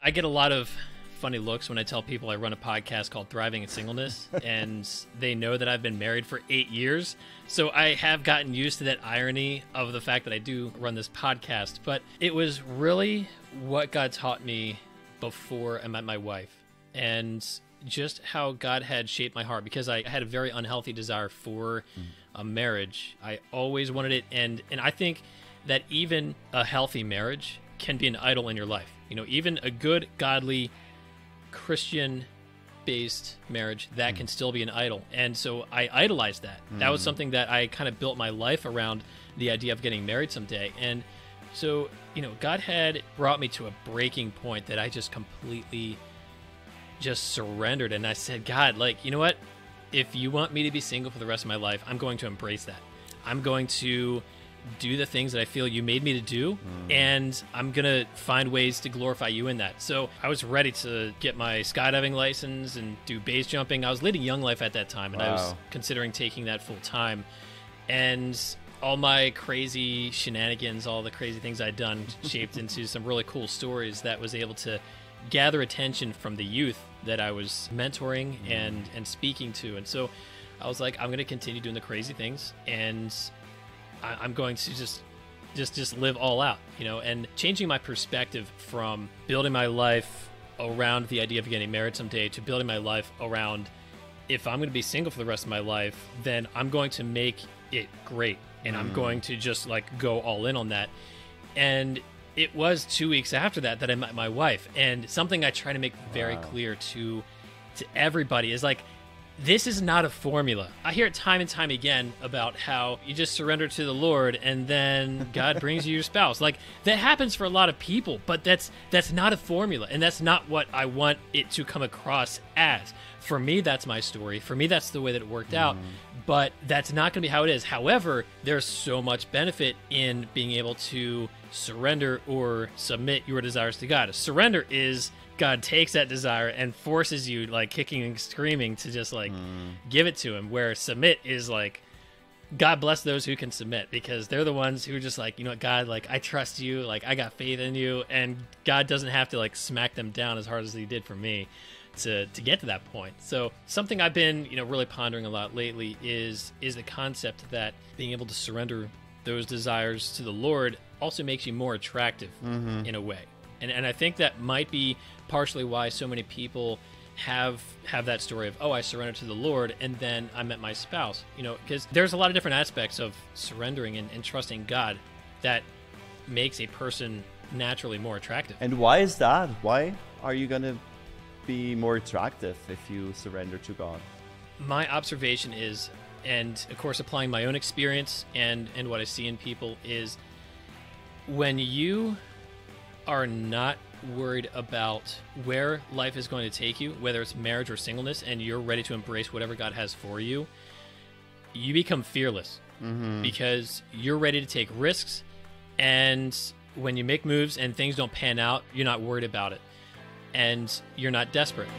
I get a lot of funny looks when I tell people I run a podcast called Thriving in Singleness, and they know that I've been married for 8 years. So I have gotten used to that irony of the fact that I do run this podcast. But it was really what God taught me before I met my wife, and just how God had shaped my heart, because I had a very unhealthy desire for a marriage. I always wanted it, and I think that even a healthy marriage can be an idol in your life. You know, even a good, godly, Christian-based marriage, that can still be an idol. And so I idolized that. That was something that I kind of built my life around, the idea of getting married someday. And so, you know, God had brought me to a breaking point that I just completely just surrendered. And I said, God, like, you know what? If you want me to be single for the rest of my life, I'm going to embrace that. I'm going to do the things that I feel you made me to do, and I'm going to find ways to glorify you in that. So I was ready to get my skydiving license and do base jumping. I was leading Young Life at that time, and I was considering taking that full time. And all my crazy shenanigans, all the crazy things I'd done shaped into some really cool stories that was able to gather attention from the youth that I was mentoring and speaking to. And so I was like, I'm going to continue doing the crazy things, and I'm going to just live all out, you know, and changing my perspective from building my life around the idea of getting married someday to building my life around, if I'm going to be single for the rest of my life, then I'm going to make it great, and I'm going to just like go all in on that. And it was 2 weeks after that I met my wife, and something I try to make very clear to everybody is like, this is not a formula. I hear it time and time again about how you just surrender to the Lord and then God brings you your spouse. Like, that happens for a lot of people, but that's not a formula, and that's not what I want it to come across as. For me, that's my story. For me, that's the way that it worked out, but that's not going to be how it is. However, there's so much benefit in being able to surrender or submit your desires to God. Surrender is God takes that desire and forces you, like, kicking and screaming to just like give it to him, where submit is like, God bless those who can submit, because they're the ones who are just like, you know what, God, like, I trust you, like, I got faith in you, and God doesn't have to like smack them down as hard as he did for me to get to that point. So something I've been, you know, really pondering a lot lately is the concept that being able to surrender those desires to the Lord also makes you more attractive in a way. And I think that might be partially why so many people have that story of, oh, I surrendered to the Lord and then I met my spouse, you know, because there's a lot of different aspects of surrendering and trusting God that makes a person naturally more attractive. And why is that? Why are you going to be more attractive if you surrender to God? My observation is, and of course applying my own experience and what I see in people, is when you are not worried about where life is going to take you, whether it's marriage or singleness, and you're ready to embrace whatever God has for you, you become fearless because you're ready to take risks. And when you make moves and things don't pan out, you're not worried about it, and you're not desperate.